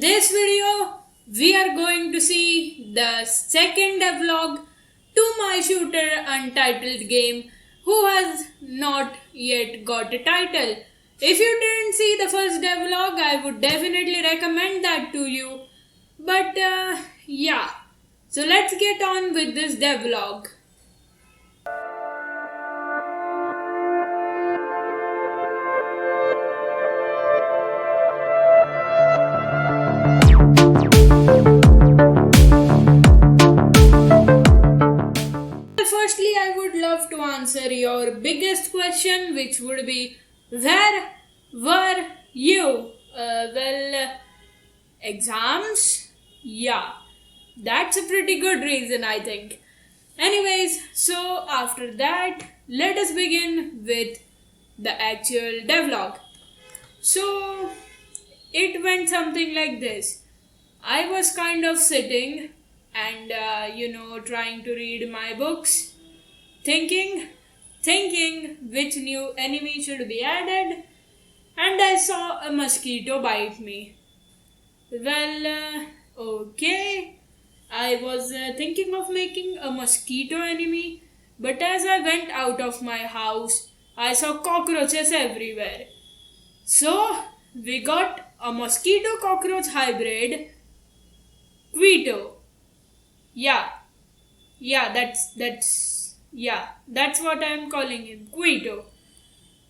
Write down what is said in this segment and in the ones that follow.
this video, we are going to see the second devlog to my shooter Untitled game who has not yet got a title. If you didn't see the first devlog, I would definitely recommend that to you. But yeah, so let's get on with this devlog. Firstly, I would love to answer your biggest question, which would be, where were you? Exams? Yeah, that's a pretty good reason, I think. Anyways, so after that, let us begin with the actual devlog. So, it went something like this. I was kind of sitting and trying to read my books, thinking which new enemy should be added, and I saw a mosquito bite me. Okay, I was thinking of making a mosquito enemy, but as I went out of my house, I saw cockroaches everywhere. So we got a mosquito cockroach hybrid, Quito. That's what I'm calling him, Quito.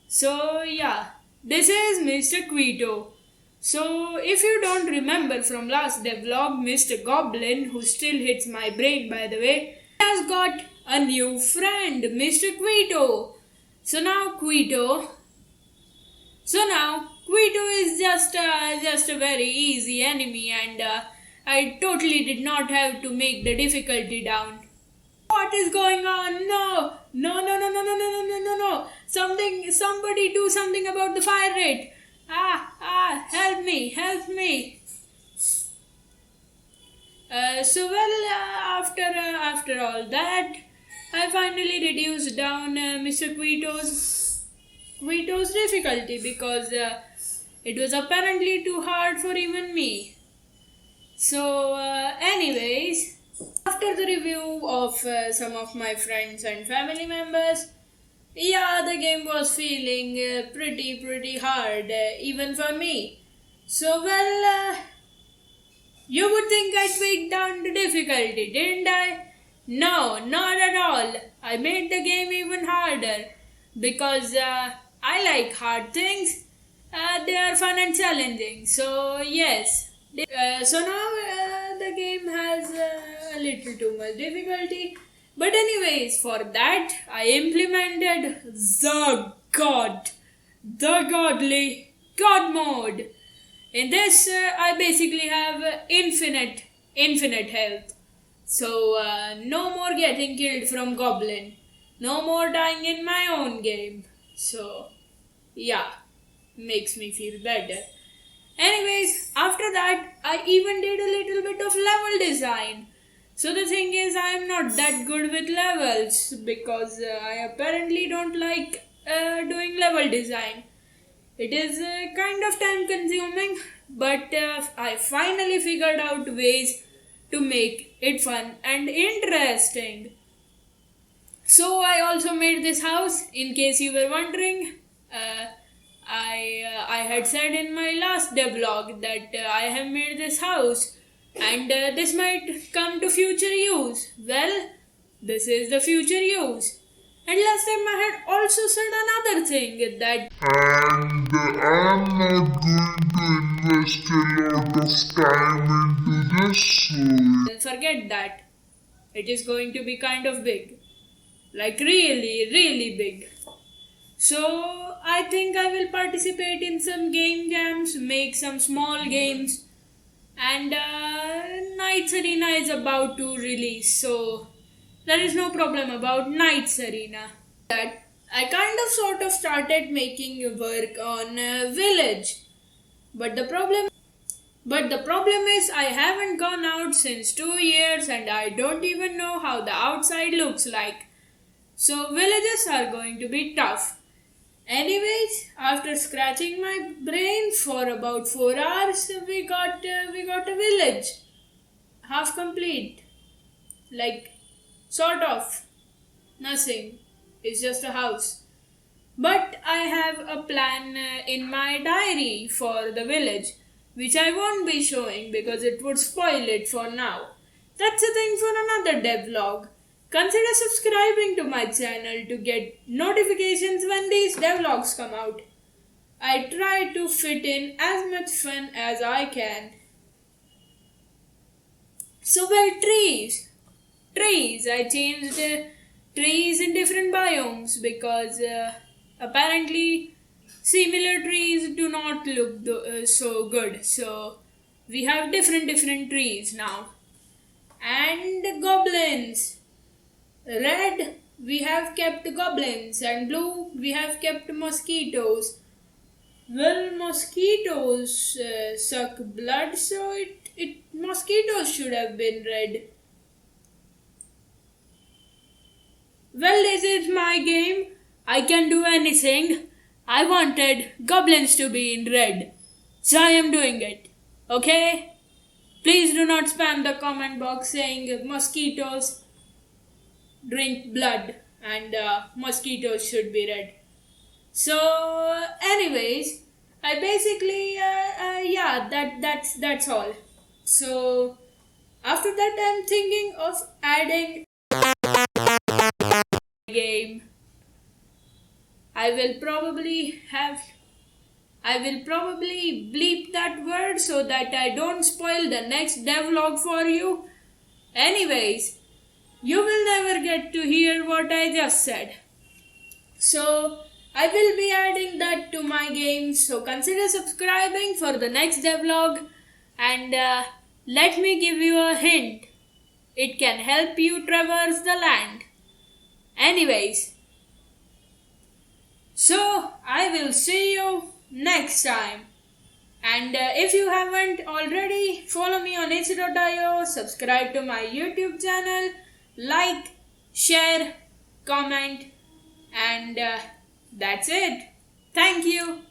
So yeah, this is Mr. Quito. So if you don't remember from last devlog, Mr. Goblin, who still hits my brain by the way, has got a new friend, Mr. Quito. So now Quito is just a very easy enemy, and I totally did not have to make the difficulty down. What is going on? No. Somebody do something about the fire rate. Help me. After all that, I finally reduced down Mr. Quito's difficulty because it was apparently too hard for even me. So, anyways, after the review of some of my friends and family members, the game was feeling pretty hard, even for me. So, you would think I tweaked down the difficulty, didn't I? No, not at all. I made the game even harder because I like hard things. They are fun and challenging. So, yes. So now the game has a little too much difficulty. But anyways, for that I implemented the godly God mode. In this I basically have infinite health. So no more getting killed from goblin. No more dying in my own game. So yeah, makes me feel better. Anyways, after that, I even did a little bit of level design. So the thing is, I am not that good with levels because I apparently don't like doing level design. It is kind of time consuming, but I finally figured out ways to make it fun and interesting. So I also made this house, in case you were wondering. I had said in my last devlog that I have made this house and this might come to future use. Well, this is the future use. And last time I had also said another thing that I'm not going to invest a lot of time into this, so forget that. It is going to be kind of big. Like really big. So, I think I will participate in some game jams, make some small games, and Knights Arena is about to release, so there is no problem about Knights Arena. That I kind of sort of started making work on Village, but the problem is I haven't gone out since 2 years and I don't even know how the outside looks like. So villages are going to be tough. Anyways, after scratching my brain for about 4 hours, we got a village, half complete, like sort of nothing. It's just a house. But I have a plan in my diary for the village, which I won't be showing because it would spoil it for now. That's a thing for another devlog. Consider subscribing to my channel to get notifications when these devlogs come out. I try to fit in as much fun as I can. So, well, trees. Trees. I changed trees in different biomes because apparently similar trees do not look so good. So, we have different trees now. And goblins. Red, we have kept goblins, and blue, we have kept mosquitoes. Well, mosquitoes suck blood, so mosquitoes should have been red. Well, this is my game. I can do anything. I wanted goblins to be in red, so I am doing it. Okay? Please do not spam the comment box saying mosquitoes drink blood and mosquitoes should be red. So, anyways, I basically, that's all. So, after that, I'm thinking of adding a game. I will probably bleep that word so that I don't spoil the next devlog for you. Anyways, you will never get to hear what I just said. So, I will be adding that to my game. So, consider subscribing for the next devlog. And let me give you a hint. It can help you traverse the land. Anyways, so I will see you next time. And if you haven't already, follow me on itch.io, subscribe to my YouTube channel, like, share, comment, and that's it. Thank you.